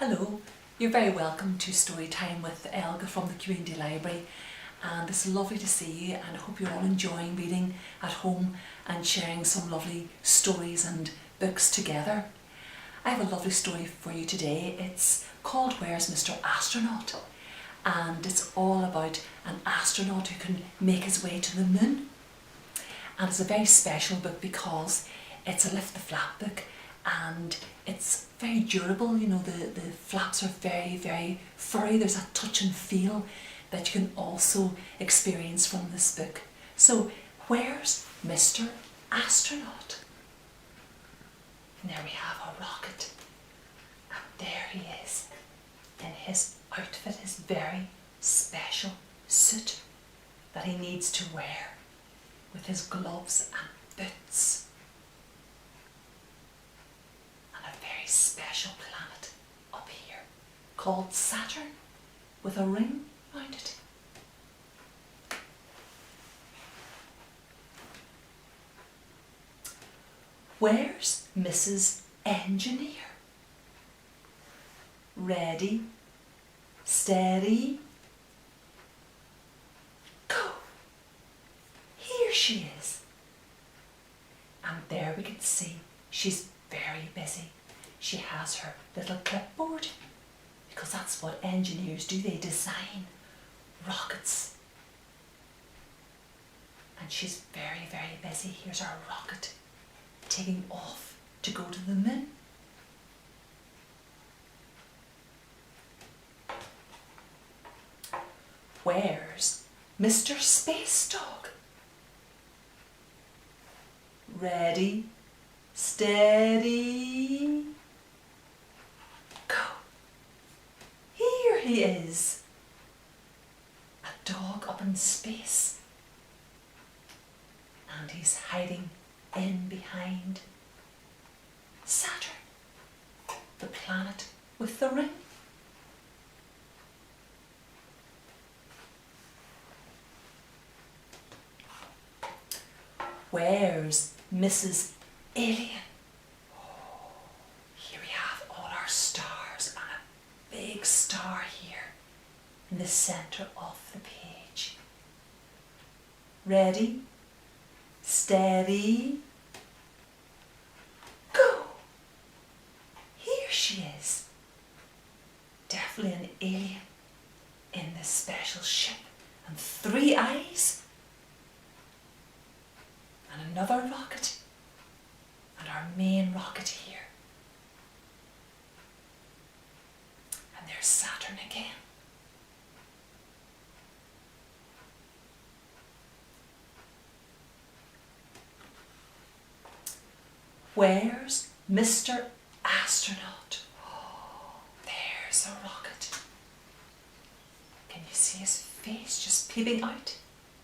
Hello, you're very welcome to Storytime with Elga from the Community Library, and it's lovely to see you, and I hope you're all enjoying reading at home and sharing some lovely stories and books together. I have a lovely story for you today. It's called Where's Mr. Astronaut? And it's all about an astronaut who can make his way to the moon. And it's a very special book because it's a lift the flap book, and it's very durable. You know, the flaps are very, very furry. There's a touch and feel that you can also experience from this book. So, where's Mr. Astronaut? And there we have a rocket. And there he is in his outfit, his very special suit that he needs to wear with his gloves and boots. And a very special planet up here called Saturn with a ring round it. Where's Mrs. Engineer? Ready, steady, go! Here she is. And there we can see she's very busy. She has her little clipboard, because that's what engineers do. They design rockets. And she's very, very busy. Here's our rocket taking off to go to the moon. Where's Mr. Space Dog? Ready, steady, go! Here he is, a dog up in space, and he's hiding in behind Saturn, the planet with the ring. Where's Mrs. Alien? Here we have all our stars and a big star here in the centre of the page. Ready, steady, go! Here she is. Definitely an alien in this special ship, and 3 eyes. And another rocket, and our main rocket here. And there's Saturn again. Where's Mr. Astronaut? Oh, there's a rocket. Can you see his face just peeping out?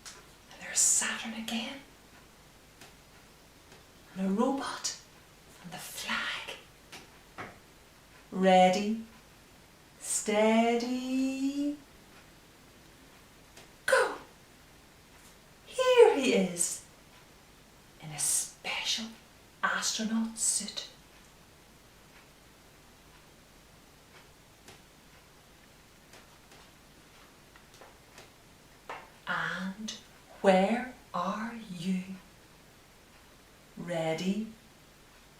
And there's Saturn again. And a robot, and the flag. Ready, steady, go! Here he is, in a special astronaut suit. And where are you? Ready,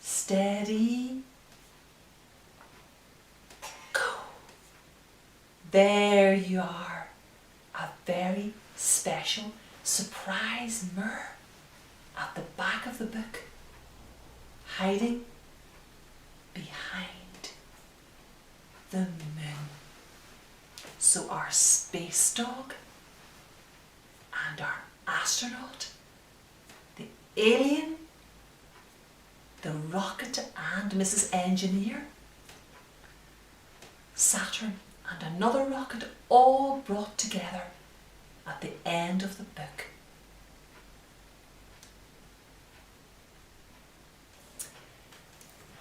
steady, go! There you are, a very special surprise mirror at the back of the book, hiding behind the moon. So our space dog and our astronaut, the alien, the rocket and Mrs. Engineer, Saturn and another rocket, all brought together at the end of the book.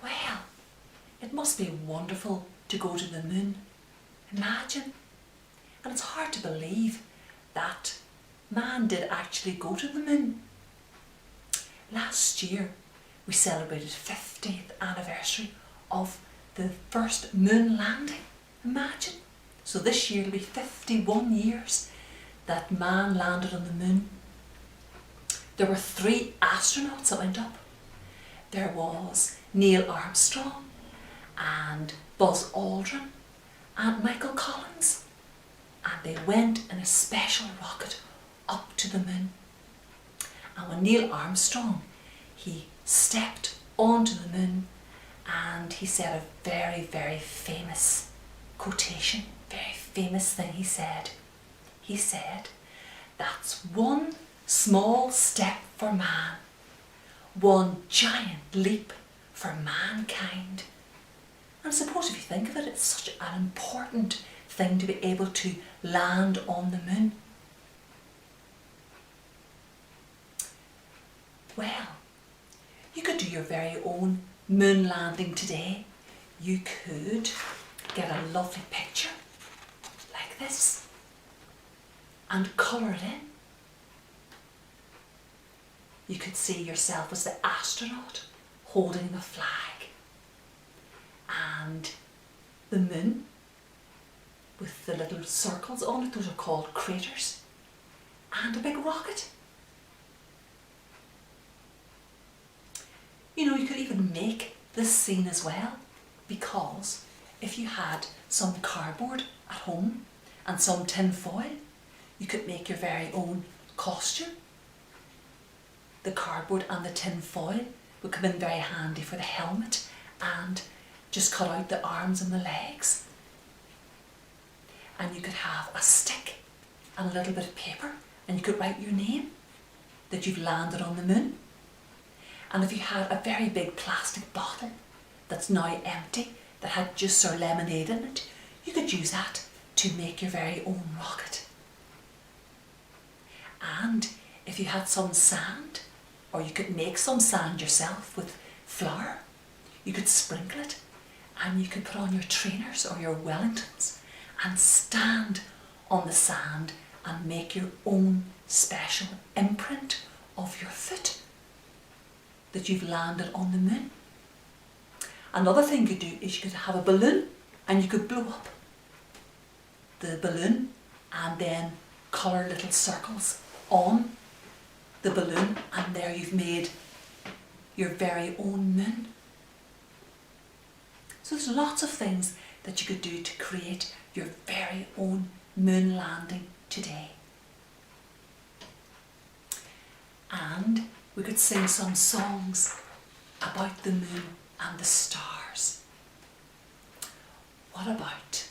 Well, it must be wonderful to go to the moon. Imagine. And it's hard to believe that man did actually go to the moon. Last year we celebrated 50th anniversary of the first moon landing. Imagine. So this year will be 51 years that man landed on the moon. There were 3 astronauts that went up. There was Neil Armstrong and Buzz Aldrin and Michael Collins. And they went in a special rocket up to the moon. And when Neil Armstrong, he stepped onto the moon and he said a very, very famous quotation, very famous thing he said. He said, "That's one small step for man, one giant leap for mankind." And I suppose if you think of it, it's such an important thing to be able to land on the moon. Well, you could do your very own moon landing today. You could get a lovely picture like this and colour it in. You could see yourself as the astronaut holding the flag and the moon with the little circles on it, those are called craters, and a big rocket. You know, you could even make this scene as well, because if you had some cardboard at home and some tin foil, you could make your very own costume. The cardboard and the tin foil would come in very handy for the helmet, and just cut out the arms and the legs. And you could have a stick and a little bit of paper, and you could write your name, that you've landed on the moon. And if you had a very big plastic bottle that's now empty, that had juice or lemonade in it, you could use that to make your very own rocket. And if you had some sand, or you could make some sand yourself with flour, you could sprinkle it, and you could put on your trainers or your Wellingtons and stand on the sand and make your own special imprint of your foot that you've landed on the moon. Another thing you could do is you could have a balloon, and you could blow up the balloon and then colour little circles on the balloon, and there you've made your very own moon. So there's lots of things that you could do to create your very own moon landing today. And we could sing some songs about the moon and the stars. What about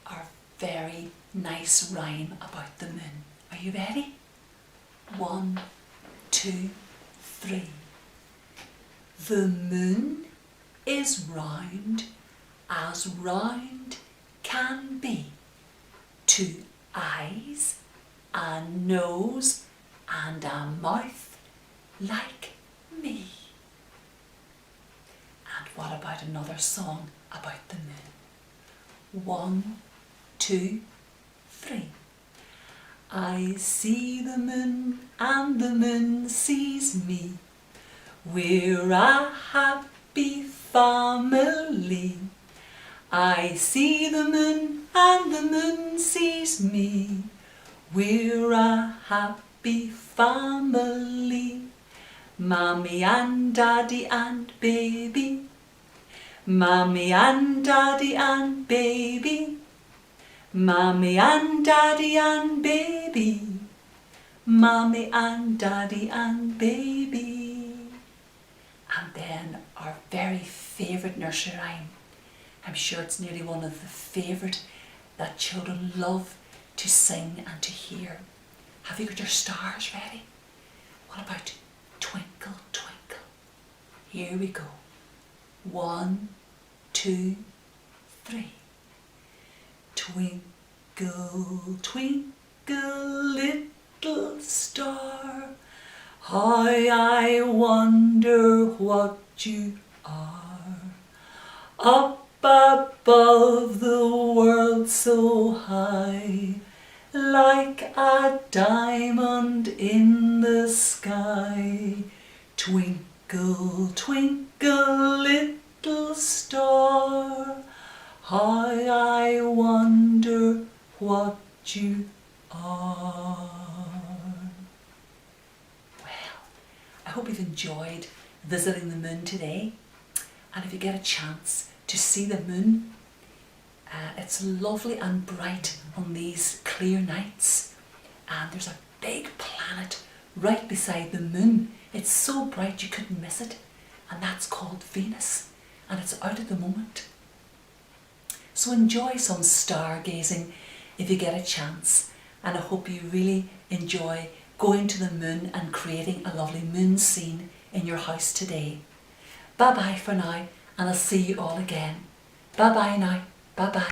our very nice rhyme about the moon? Are you ready? 1, 2, 3. The moon is round as round can be, 2 eyes, a nose and a mouth like me. And what about another song about the moon? 1, 2, 3. I see the moon and the moon sees me. We're a happy family. I see the moon and the moon sees me. We're a happy family. Mommy and Daddy and baby. Mommy and Daddy and baby. Mommy and Daddy and baby. Mommy and Daddy and baby. And then our very favourite nursery rhyme. I'm sure it's nearly one of the favourite that children love to sing and to hear. Have you got your stars ready? What about Twinkle, Twinkle? Here we go. 1, 2, 3. Twinkle, twinkle, little star, how I wonder what you are. Up above the world so high, like a diamond in the sky. Twinkle, twinkle, little star, how I wonder what you are. Well, I hope you've enjoyed visiting the moon today, and if you get a chance to see the moon, it's lovely and bright on these clear nights, and there's a big planet right beside the moon. It's so bright you couldn't miss it, and that's called Venus, and it's out at the moment. So enjoy some stargazing if you get a chance, and I hope you really enjoy going to the moon and creating a lovely moon scene in your house today. Bye bye for now, and I'll see you all again. Bye bye now. Bye bye.